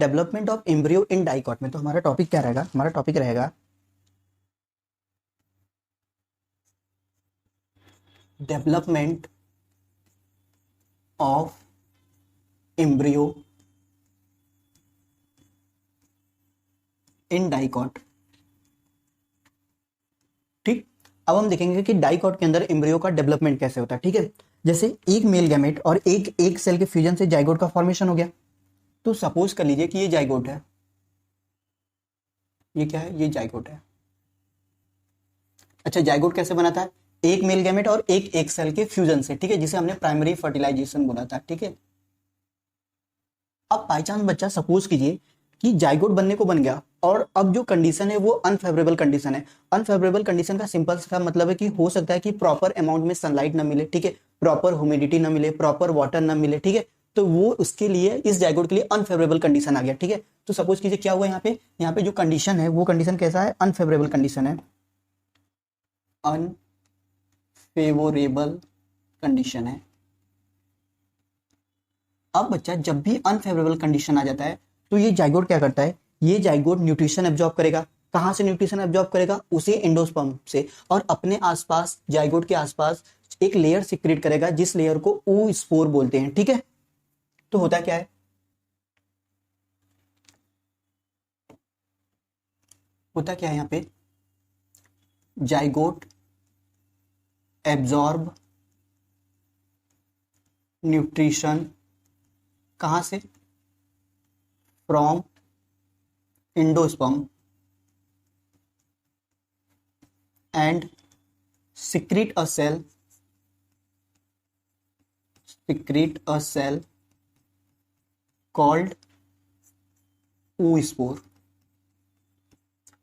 Development of embryo in dicot में। तो हमारा टॉपिक क्या रहेगा, हमारा टॉपिक रहेगा development of embryo in dicot. ठीक, अब हम देखेंगे कि डाइकॉट के अंदर एम्ब्रियो का डेवलपमेंट कैसे होता है। ठीक है, जैसे एक मेल गैमेट और एक सेल के फ्यूजन से जाइगोट का फॉर्मेशन हो गया। तो सपोज कर लीजिए कि ये जाइगोट है, ये क्या है, ये जाइगोट है। अच्छा, जाइगोट कैसे बना था, एक मेल गैमेट और एक सेल के फ्यूजन से, ठीक है, जिसे हमने प्राइमरी फर्टिलाइजेशन बोला था। ठीक है, अब बाई चांस बच्चा सपोज कीजिए कि जाइगोट बनने को बन गया और अब जो कंडीशन है वो अनफेवरेबल कंडीशन है। अनफेवरेबल कंडीशन का सिंपल सा मतलब है कि हो सकता है कि प्रॉपर अमाउंट में सनलाइट ना मिले, ठीक है, प्रॉपर ह्यूमिडिटी ना मिले, प्रॉपर वाटर ना मिले, ठीक है, तो वो उसके लिए, इस जाइगोट के लिए अनफेवरेबल कंडीशन आ गया। ठीक है, तो सपोज कीजिए क्या हुआ, यहाँ पे जो कंडीशन है वो कंडीशन कैसा है, अनफेवरेबल कंडीशन है, अनफेवरेबल कंडीशन है। अब बच्चा जब भी अनफेवरेबल कंडीशन आ जाता है तो ये जाइगोट क्या करता है, ये जाइगोट न्यूट्रिशन एब्जॉर्ब करेगा। कहां से न्यूट्रिशन एब्जॉर्ब करेगा, उसे एंडोस्पर्म से, और अपने आसपास, जाइगोट के आसपास एक लेयर सिक्रेट करेगा जिस लेयर को ओ स्पोर बोलते हैं। ठीक है, तो होता क्या है, होता क्या है यहाँ पे, जाइगोट एब्जॉर्ब न्यूट्रिशन कहां से, from endosperm and secrete a cell called oospore।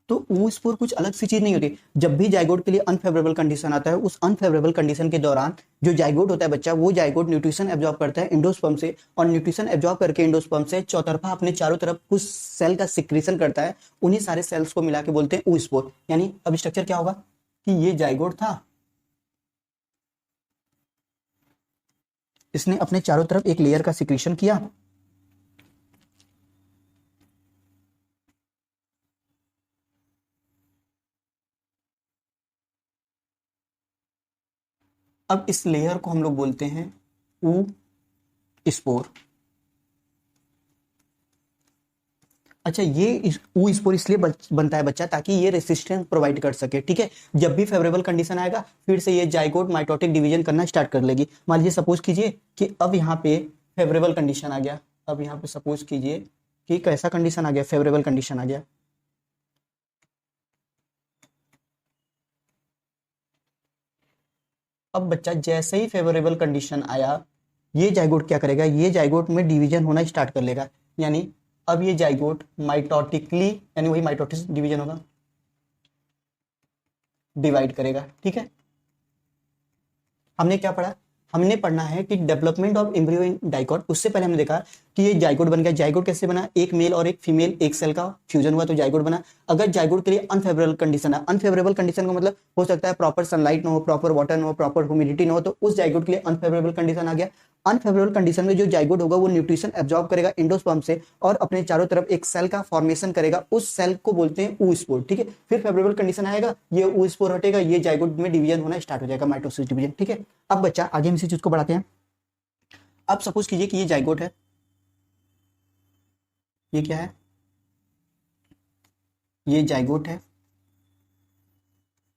तो oospore कुछ अलग सी चीज नहीं होती। जब भी जाइगोट के लिए अनफेवरेबल कंडीशन आता है, उस अनफेवरेबल कंडीशन के दौरान जो जाइगोट होता है बच्चा, वो जाइगोट न्यूट्रिशन एब्जॉर्ब करता है एंडोस्पर्म से, और न्यूट्रिशन एब्जॉर्ब करके एंडोस्पर्म से चौतरफा अपने चारों तरफ कुछ सेल का सिक्रीशन करता है। उन्हीं सारे सेल्स को मिला के बोलते हैं oospore। यानी अब स्ट्रक्चर क्या होगा कि ये जाइगोट था, इसने अपने चारों तरफ एक लेयर का सिक्रीशन किया, अब इस लेयर को हम लोग बोलते हैं ऊ स्पोर। अच्छा, ये ऊ स्पोर इसलिए बनता है बच्चा ताकि ये रेसिस्टेंस प्रोवाइड कर सके। ठीक है, जब भी फेवरेबल कंडीशन आएगा फिर से ये जाइगोट माइटोटिक डिवीजन करना स्टार्ट कर लेगी। मान लीजिए सपोज कीजिए कि अब यहाँ पे फेवरेबल कंडीशन आ गया, अब यहाँ पे सपोज कीजिए कि कैसा कंडीशन आ गया, फेवरेबल कंडीशन आ गया। अब बच्चा जैसे ही फेवरेबल कंडीशन आया, ये जाइगोट क्या करेगा, ये जाइगोट में डिवीजन होना स्टार्ट कर लेगा। यानी अब ये जाइगोट माइटोटिकली, यानी वही माइटोटिक डिवीजन होगा, डिवाइड करेगा। ठीक है, हमने क्या पढ़ा, हमने पढ़ना है कि development of embryo in dicot. उससे पहले हमने देखा कि ये जाइगोट बन गया। जाइगोट कैसे बना, एक मेल और एक फीमेल एक सेल का फ्यूजन हुआ तो जाइगोट बना। अगर जाइगोट के लिए अनफेवरेबल कंडीशन है, अनफेवरेबल कंडीशन का मतलब हो सकता है प्रॉपर सनलाइट ना हो, प्रॉपर वाटर ना हो, प्रॉपर ह्यूमिडिटी ना हो, तो उस जाइगोट के लिए अनफेवरेबल कंडीशन आ गया। अनफेवरेबल कंडीशन में जो जाइगोट होगा वो न्यूट्रिशन एब्जॉर्ब करेगा एंडोस्पर्म से और अपने चारों तरफ एक सेल का फॉर्मेशन करेगा, उस सेल को बोलते हैं oospore। ठीक है, फिर फेवरेबल कंडीशन आएगा, ये oospore हटेगा, ये जाइगोट में डिवीजन होना स्टार्ट हो जाएगा, माइटोसिस डिवीजन। ठीक है, अब बच्चा आगे हम इसी चीज को बढ़ाते हैं। अब सपोज कीजिए कि ये जाइगोट है, ये क्या है, ये जाइगोट है,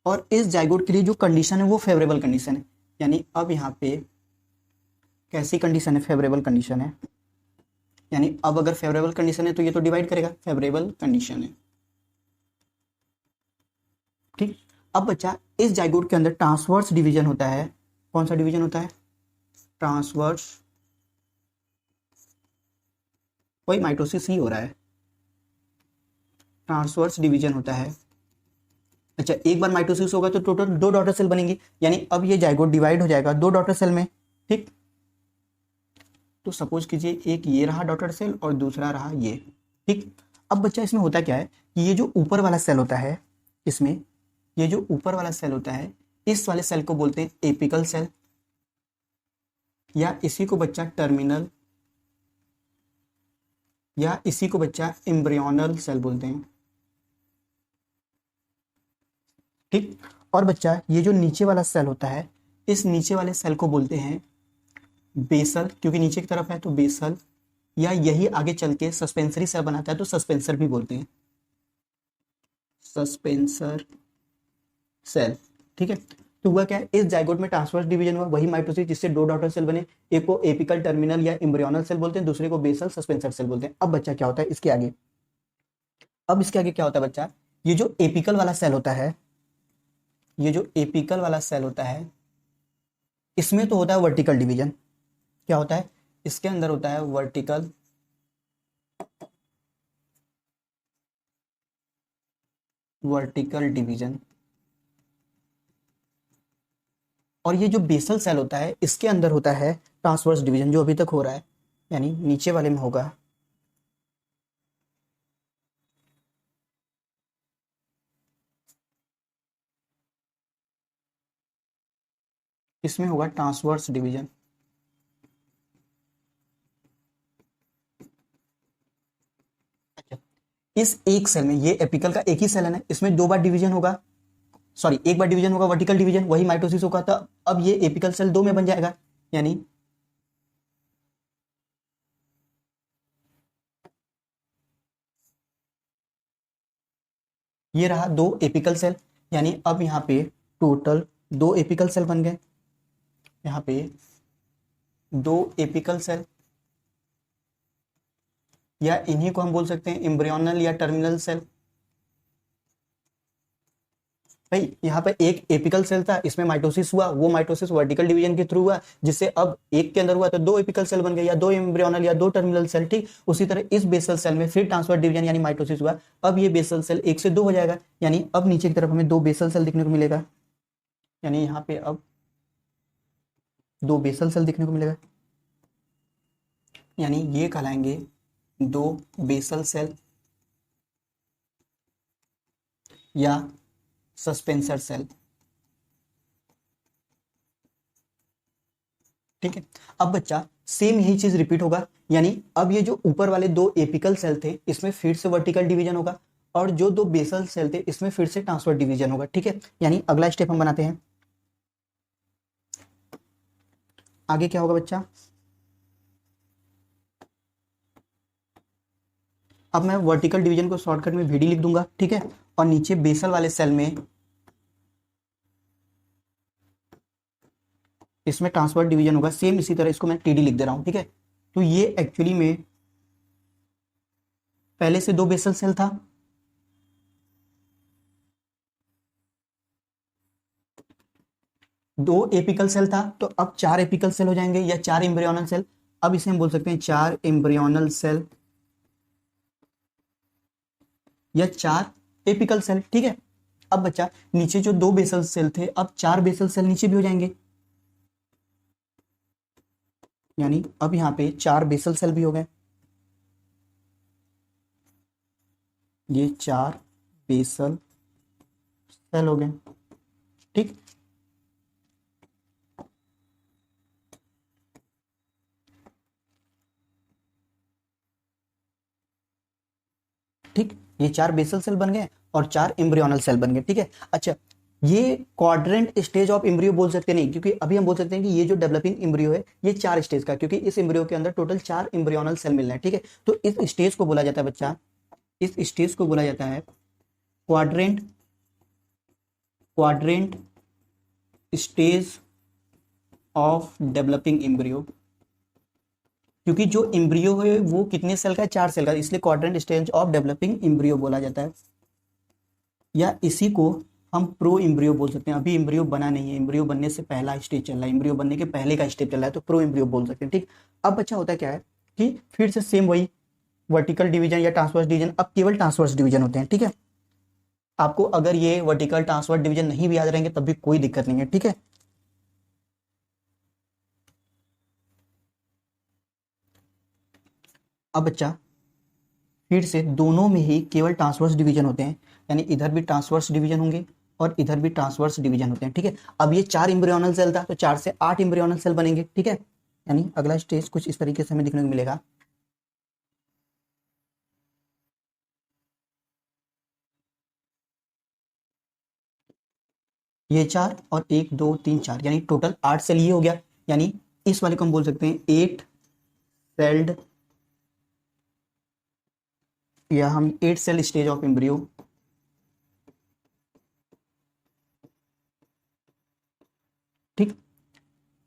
और इस जाइगोट के लिए जो कंडीशन है वो फेवरेबल कंडीशन है। यानी अब यहाँ पे कैसी कंडीशन है, फेवरेबल कंडीशन है। यानी अब अगर फेवरेबल कंडीशन है तो ये तो डिवाइड करेगा, फेवरेबल कंडीशन है। ठीक, अब बच्चा इस जाइगोट के अंदर ट्रांसवर्स डिवीजन होता है। कौन सा डिवीजन होता है, ट्रांसवर्स, कोई माइटोसिस ही हो रहा है, ट्रांसवर्स डिवीजन होता है। अच्छा, एक बार माइटोसिस होगा तो टोटल 2 डॉटर सेल बनेंगी। यानी अब ये जाइगोट डिवाइड हो जाएगा 2 डॉटर सेल में। ठीक, तो सपोज कीजिए एक ये रहा डॉटर सेल और दूसरा रहा ये। ठीक, अब बच्चा इसमें होता क्या है कि ये जो ऊपर वाला सेल होता है, इसमें ये जो ऊपर वाला सेल होता है, इस वाले सेल को बोलते हैं एपिकल सेल, या इसी को बच्चा टर्मिनल या इसी को बच्चा एम्ब्रियोनल सेल बोलते हैं। ठीक। और बच्चा ये जो नीचे वाला सेल होता है, इस नीचे वाले सेल को बोलते हैं बेसल, क्योंकि नीचे की तरफ है तो बेसल, या यही आगे चल के सस्पेंसरी सेल बनाता है तो सस्पेंसर भी बोलते हैं, सस्पेंसर सेल। ठीक है। तो हुआ क्या है, इस जाइगोट में ट्रांसवर्स डिवीजन हुआ, वही माइटोसिस जिससे दो डॉटर सेल बने, एक को एपिकल टर्मिनल या एम्ब्रियोनल सेल बोलते हैं, दूसरे को बेसल सस्पेंसर सेल बोलते हैं। अब बच्चा क्या होता है इसके आगे, अब इसके आगे क्या होता है बच्चा, ये जो एपिकल वाला सेल होता है, ये जो एपिकल वाला सेल होता है, इसमें तो होता है वर्टिकल डिवीजन। क्या होता है, इसके अंदर होता है वर्टिकल डिवीजन। और ये जो बेसल सेल होता है, इसके अंदर होता है ट्रांसवर्स डिवीजन, जो अभी तक हो रहा है, यानी नीचे वाले में होगा इसमें होगा ट्रांसवर्स डिवीजन। अच्छा, इस एक सेल में, ये एपिकल का एक ही सेल है ना, इसमें दो बार डिवीजन होगा, सॉरी एक बार डिवीजन होगा वर्टिकल डिवीजन, वही माइटोसिस होगा। तो अब ये एपिकल सेल दो में बन जाएगा, यानी ये रहा दो एपिकल सेल, यानी अब यहाँ पे टोटल दो एपिकल सेल बन गए, यहाँ पे दो एपिकल सेल, या इन्हीं को हम बोल सकते हैं एम्ब्रियोनल या टर्मिनल सेल। भाई यहाँ पे एक एपिकल सेल था, इसमें माइटोसिस हुआ, वो माइटोसिस वर्टिकल डिवीजन के थ्रू हुआ, जिससे अब एक के अंदर हुआ तो दो एपिकल सेल बन गए, या दो एम्ब्रियोनल या दो टर्मिनल सेल। ठीक, उसी तरह इस बेसल सेल में फिर ट्रांसफर डिवीजन यानी माइटोसिस हुआ, अब ये बेसल सेल एक से दो हो जाएगा, यानी अब नीचे की तरफ हमें दो बेसल सेल दिखने को मिलेगा, यानी यहाँ पे अब दो बेसल सेल दिखने को मिलेगा, यानी ये कहलाएंगे दो बेसल सेल या सस्पेंसर सेल। ठीक है। अब बच्चा सेम यही चीज रिपीट होगा, यानी अब ये जो ऊपर वाले दो एपिकल सेल थे, इसमें फिर से वर्टिकल डिवीजन होगा, और जो दो बेसल सेल थे, इसमें फिर से ट्रांसफर डिवीजन होगा। ठीक है, यानी अगला स्टेप हम बनाते हैं, आगे क्या होगा बच्चा, अब मैं वर्टिकल डिवीजन को शॉर्टकट में VD लिख दूंगा। ठीक है, और नीचे बेसल वाले सेल में इसमें ट्रांसफर डिवीजन होगा, सेम इसी तरह इसको मैं TD लिख दे रहा हूं। ठीक है, तो ये एक्चुअली में पहले से दो बेसल सेल था, दो एपिकल सेल था, तो अब चार एपिकल सेल हो जाएंगे या चार एम्ब्रियोनल सेल। अब इसे हम बोल सकते हैं चार एम्ब्रियोनल सेल या चार एपिकल सेल। ठीक है, अब बच्चा नीचे जो दो बेसल सेल थे, अब चार बेसल सेल नीचे भी हो जाएंगे, यानी अब यहां पे चार बेसल सेल भी हो गए, ये चार बेसल सेल हो गए। ठीक, ठीक, ये चार बेसल सेल बन गए और चार एम्ब्रियोनल सेल बन गए। ठीक है, अच्छा, ये क्वाड्रेंट स्टेज ऑफ एम्ब्रियो बोल सकते नहीं, क्योंकि अभी हम बोल सकते हैं कि ये जो डेवलपिंग एम्ब्रियो है ये चार स्टेज का, क्योंकि इस एम्ब्रियो के अंदर टोटल चार एम्ब्रियोनल सेल मिल रहे हैं। ठीक है, तो इस स्टेज को बोला जाता है बच्चा, इस स्टेज को बोला जाता है quadrant quadrant stage of developing embryo, क्योंकि जो एम्ब्रियो है वो कितने सेल का है, चार सेल का, इसलिए quadrant stage of developing embryo बोला जाता है, या इसी को हम प्रो एम्ब्रियो बोल सकते हैं। अभी एम्ब्रियो बना नहीं है, एम्ब्रियो बनने से पहला स्टेज चल रहा है, एम्ब्रियो बनने के पहले का स्टेप चल रहा है, तो प्रो एम्ब्रियो बोल सकते हैं। ठीक, अब बच्चा होता है क्या है कि फिर से सेम वही वर्टिकल डिवीजन या ट्रांसवर्स डिवीजन, अब केवल ट्रांसवर्स डिवीजन होते हैं। ठीक है, आपको अगर ये वर्टिकल ट्रांसवर्स डिवीजन नहीं भी याद रहेंगे तब भी कोई दिक्कत नहीं है। ठीक है, अब बच्चा फिर से दोनों में ही केवल ट्रांसवर्स डिवीजन होते हैं, यानी इधर भी ट्रांसवर्स डिवीजन होंगे और इधर भी ट्रांसवर्स डिवीजन होते हैं। ठीक है, अब ये चार एम्ब्रियोनल सेल था तो चार से आठ एम्ब्रियोनल सेल बनेंगे। ठीक है, यानी अगला स्टेज कुछ इस तरीके से हमें दिखने को मिलेगा, ये 4 और 1 2 3 4 यानी टोटल 8 सेल ये हो गया। यानी इस वाले को हम बोल सकते हैं 8 सेल्ड, या हम 8 सेल स्टेज ऑफ एम्ब्रियो। ठीक।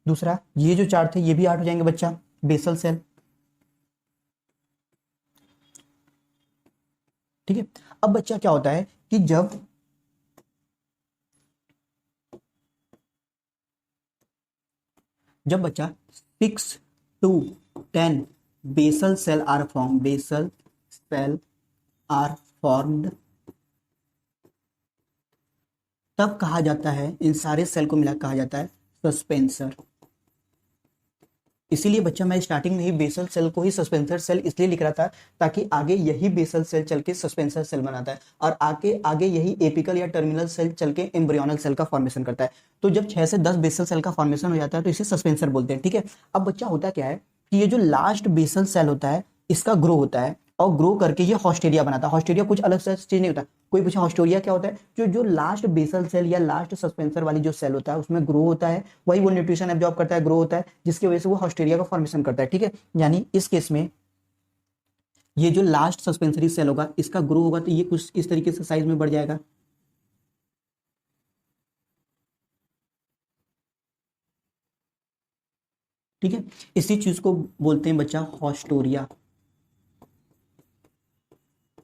दूसरा ये जो 4 थे ये भी 8 हो जाएंगे बच्चा, बेसल सेल। ठीक है। अब बच्चा क्या होता है कि जब बच्चा 6 to 10 basal cell are form, basal cell are formed, तब कहा जाता है, इन सारे सेल को मिला कहा जाता है सस्पेंसर। इसीलिए बच्चा मैं स्टार्टिंग में ही बेसल सेल को ही सस्पेंसर सेल इसलिए लिख रहा था ताकि आगे यही बेसल सेल चल के सस्पेंसर सेल बनाता है और आगे आगे यही एपिकल या टर्मिनल सेल चल के एम्ब्रियोनल सेल का फॉर्मेशन करता है। तो जब 6 से 10 बेसल सेल का फॉर्मेशन हो जाता है तो इसे सस्पेंसर बोलते हैं। ठीक है। अब बच्चा होता क्या है कि ये जो लास्ट बेसल सेल होता है इसका ग्रो होता है और ग्रो करके ये हॉस्टेरिया बनाता है। हॉस्टेरिया कुछ अलग सा चीज नहीं होता। कोई पूछे हॉस्टेरिया क्या होता है, जो जो लास्ट बेसल सेल या लास्ट सस्पेंसर वाली जो सेल होता है उसमें ग्रो होता है, वही वो न्यूट्रिशन एब्जॉर्ब करता है, ग्रो होता है, जिसकी वजह से वो हॉस्टेरिया का फॉर्मेशन करता है। ठीक है। यानी इस केस में ये जो लास्ट सस्पेंसरी सेल होगा इसका ग्रो होगा तो ये कुछ इस तरीके से साइज में बढ़ जाएगा। ठीक है। इसी चीज को बोलते हैं बच्चा हॉस्टोरिया।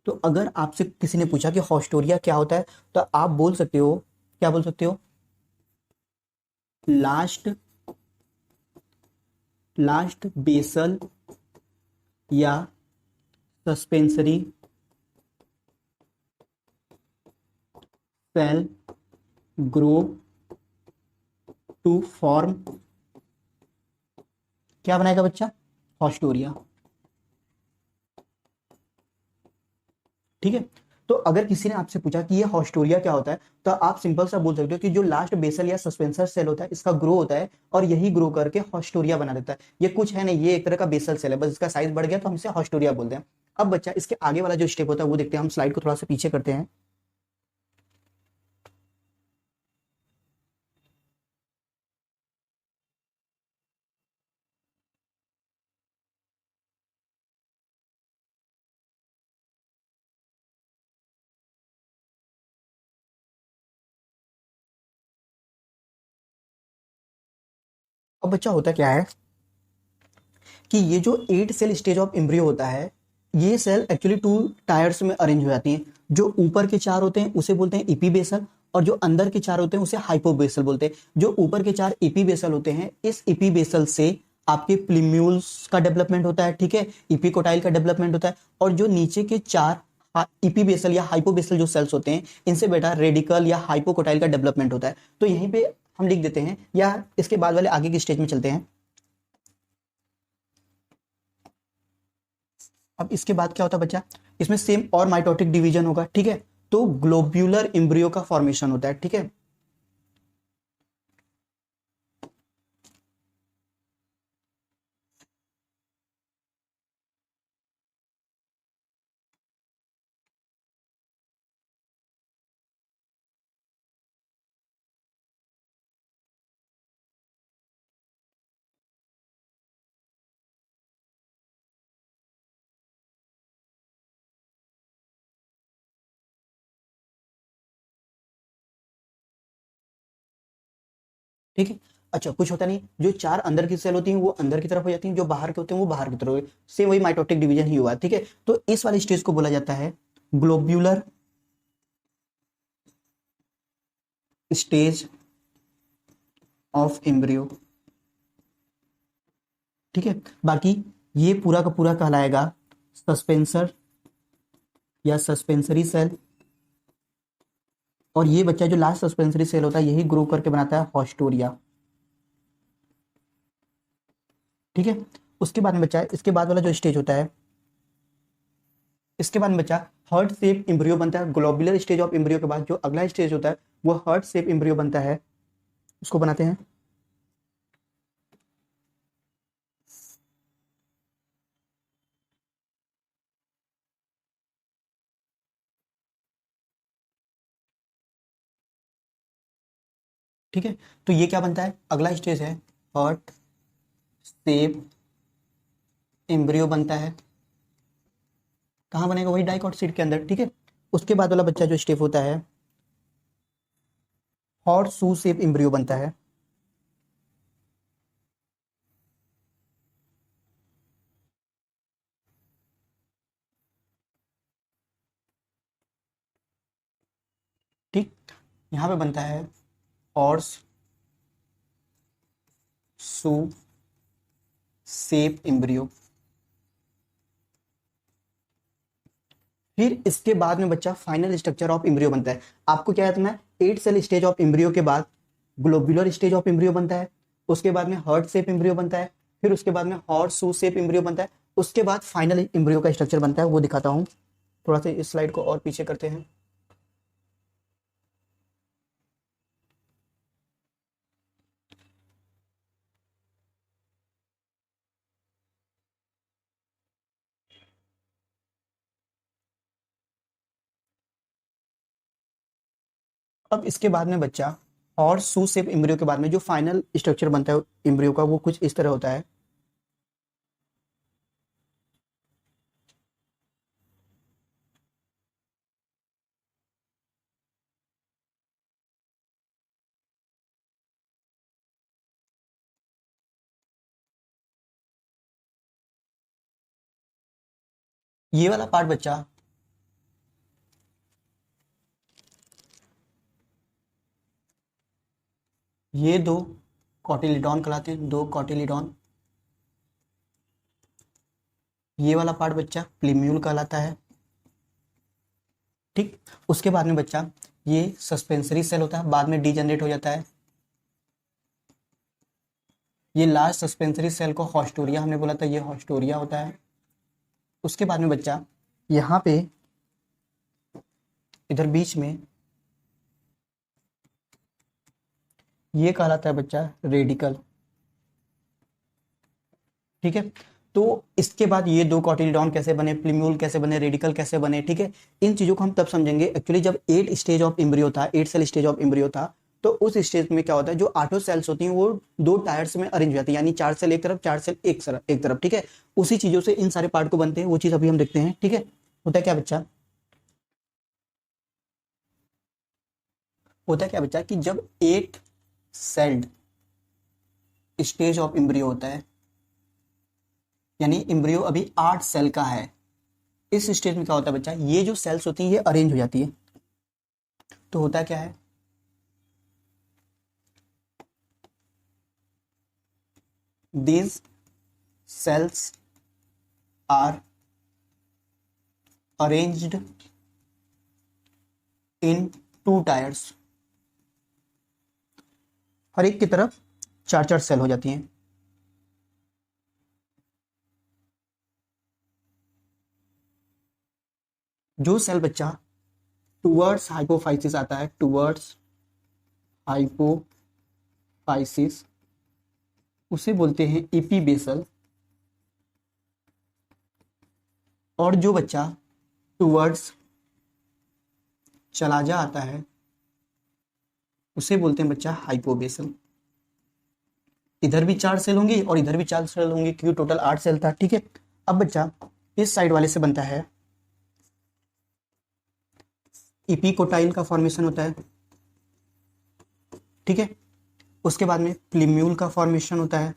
तो अगर आपसे किसी ने पूछा कि हॉस्टोरिया क्या होता है तो आप बोल सकते हो, क्या बोल सकते हो, लास्ट लास्ट बेसल या suspensory cell grow to form, क्या बनाएगा बच्चा, हॉस्टोरिया। ठीक है। तो अगर किसी ने आपसे पूछा कि ये हॉस्टोरिया क्या होता है तो आप सिंपल सा बोल सकते हो कि जो लास्ट बेसल या सस्पेंसर सेल होता है इसका ग्रो होता है और यही ग्रो करके हॉस्टोरिया बना देता है। ये कुछ है नहीं, ये एक तरह का बेसल सेल है, बस इसका साइज बढ़ गया तो हम इसे हॉस्टोरिया बोलते हैं। अब बच्चा इसके आगे वाला जो स्टेप होता है वो देखते हैं। हम स्लाइड को थोड़ा सा पीछे करते हैं। अब बच्चा होता क्या है कि ये जो 8 सेल स्टेज ऑफ एम्ब्रियो होता है ये सेल एक्चुअली 2 टायर्स में अरेंज हो जाती हैं। जो ऊपर के 4 होते हैं उसे बोलते हैं इपीबेसल और जो अंदर के 4 होते हैं उसे हाइपोबेसल बोलते हैं। जो ऊपर के 4 इपीबेसल होते हैं, इस इपीबेसल से आपके प्लीम्यूल्स का डेवलपमेंट होता है। ठीक है। इपीकोटाइल का डेवलपमेंट होता है। और जो नीचे के 4 इपीबेसल या हाइपोबेसल जो सेल्स होते हैं इनसे बेटा रेडिकल या हाइपोकोटाइल का डेवलपमेंट होता है। तो यहीं पे हम लिख देते हैं या इसके बाद वाले आगे की स्टेज में चलते हैं। अब इसके बाद क्या होता है बच्चा, इसमें सेम और माइटोटिक डिवीजन होगा। ठीक है। तो ग्लोब्यूलर एम्ब्रियो का फॉर्मेशन होता है। ठीक है। ठीक है। अच्छा कुछ होता नहीं, जो 4 अंदर की सेल होती हैं वो अंदर की तरफ हो जाती हैं, जो बाहर के होते हैं वो बाहर की तरफ हो, सेम वही माइटोटिक डिवीजन ही हुआ। ठीक है। तो इस वाले स्टेज को बोला जाता है ग्लोब्यूलर स्टेज ऑफ एम्ब्रियो। ठीक है। बाकी ये पूरा का पूरा कहलाएगा सस्पेंसर या सस्पेंसरी सेल। और ये बच्चा जो लास्ट सस्पेंसरी सेल होता है यही ग्रो करके बनाता है हॉस्टोरिया। ठीक है। उसके बाद में बच्चा इसके बाद वाला जो स्टेज होता है, इसके बाद में बच्चा हार्ट शेप एम्ब्रियो बनता है। ग्लोबुलर स्टेज ऑफ एम्ब्रियो के बाद जो अगला स्टेज होता है वो हार्ट शेप एम्ब्रियो बनता है, उसको बनाते हैं। ठीक है, तो ये क्या बनता है, अगला स्टेज है हार्ट शेप एम्ब्रियो बनता है। कहाँ बनेगा, वही डाइकॉट सीट के अंदर। ठीक है, उसके बाद वाला बच्चा जो स्टेप होता है हॉर्स शू शेप एम्ब्रियो बनता है। ठीक, यहाँ पे बनता है हॉर्स शू शेप एम्ब्रियो। फिर इसके बाद में बच्चा फाइनल स्ट्रक्चर ऑफ एम्ब्रियो बनता है। आपको क्या करना है, 8 सेल स्टेज ऑफ एम्ब्रियो के बाद ग्लोब्यूलर स्टेज ऑफ एम्ब्रियो बनता है, उसके बाद में हार्ट शेप एम्ब्रियो बनता है, फिर उसके बाद में हॉर्स शू शेप एम्ब्रियो बनता है, उसके बाद फाइनल एम्ब्रियो का स्ट्रक्चर बनता है। वो दिखाता हूँ, थोड़ा सा इस स्लाइड को और पीछे करते हैं। अब इसके बाद में बच्चा और शू शेप एम्ब्रियो के बाद में जो फाइनल स्ट्रक्चर बनता है एम्ब्रियो का वो कुछ इस तरह होता है। ये वाला पार्ट बच्चा ये दो कॉटिलिडॉन कहलाते हैं, दो कॉटिलिडॉन। ये वाला पार्ट बच्चा प्लीम्यूल कहलाता है। ठीक, उसके बाद में बच्चा ये सस्पेंसरी सेल होता है, बाद में डीजनरेट हो जाता है। ये लास्ट सस्पेंसरी सेल को हॉस्टोरिया हमने बोला था, ये हॉस्टोरिया होता है। उसके बाद में बच्चा यहाँ पे इधर बीच में ये कहलाता है बच्चा रेडिकल। ठीक है, तो इसके बाद ये दो कॉटिलिडॉन कैसे बने, प्लीम्यूल कैसे बने, रेडिकल कैसे बने, ठीक है, इन चीजों को हम तब समझेंगे। एक्चुअली जब 8 स्टेज ऑफ एम्ब्रियो था, 8 सेल स्टेज ऑफ एम्ब्रियो था, तो उस स्टेज में क्या होता है, जो 8 सेल्स होती हैं वो 2 टायर्स में अरेंज हो जाती है, यानी 4 सेल एक तरफ, 4 सेल एक तरफ। ठीक है, उसी चीजों से इन सारे पार्ट को बनते हैं, वो चीज अभी हम देखते हैं। ठीक है, होता है क्या बच्चा कि जब 8 सेल्ड स्टेज ऑफ एम्ब्रियो होता है, यानी एम्ब्रियो अभी 8 सेल का है, इस स्टेज में क्या होता है बच्चा, ये जो सेल्स होती हैं ये अरेंज हो जाती है। तो होता क्या है, these cells are arranged in 2 tiers। हर एक की तरफ 4 सेल हो जाती हैं। जो सेल बच्चा टूवर्ड्स हाइपोफाइसिस आता है, टूवर्ड्स हाइपोफाइसिस, उसे बोलते हैं एपीबेसल। और जो बच्चा टूवर्ड्स चला जा आता है उसे बोलते हैं बच्चा हाइपोबेसल। इधर भी 4 सेल होंगी और इधर भी 4 सेल होंगी, क्योंकि टोटल 8 सेल था। ठीक है, अब बच्चा इस साइड वाले से बनता है इपिकोटाइल का फॉर्मेशन होता है। ठीक है, उसके बाद में प्लीम्यूल का फॉर्मेशन होता है।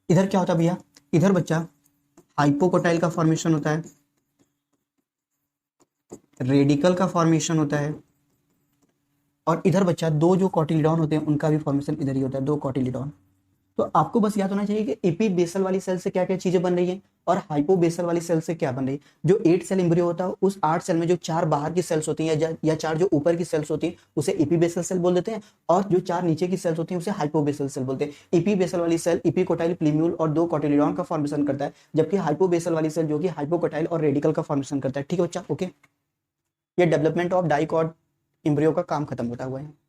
इधर क्या होता है भैया, इधर बच्चा हाइपोकोटाइल का फॉर्मेशन होता है, रेडिकल का फॉर्मेशन होता है, और इधर बच्चा 2 जो कॉटिलिडॉन होते हैं उनका भी फॉर्मेशन इधर ही होता है, 2 कॉटिलिडॉन। तो आपको बस याद होना चाहिए कि एपीबेसल वाली सेल से क्या क्या चीजें बन रही है और हाइपोबेसल वाली सेल से क्या बन रही है। जो 8 सेल एम्ब्रियो होता है उस 8 सेल में जो 4 बाहर की सेल्स होती हैं या 4 जो ऊपर की सेल्स होती हैं उसे एपीबेसल सेल बोल देते हैं, और जो 4 नीचे की सेल्स होती हैं उसे हाइपोबेसल सेल बोलते हैं। एपीबेसल वाली सेल एपिकोटाइल, प्लीम्यूल और 2 कॉटिलिडॉन का फॉर्मेशन करता है, जबकि हाइपोबेसल वाली सेल जो कि हाइपोकोटाइल और रेडिकल का फॉर्मेशन करता है। ठीक है बच्चा, ओके, ये डेवलपमेंट ऑफ डाइकॉट एम्ब्रियो का काम खत्म होता हुआ है।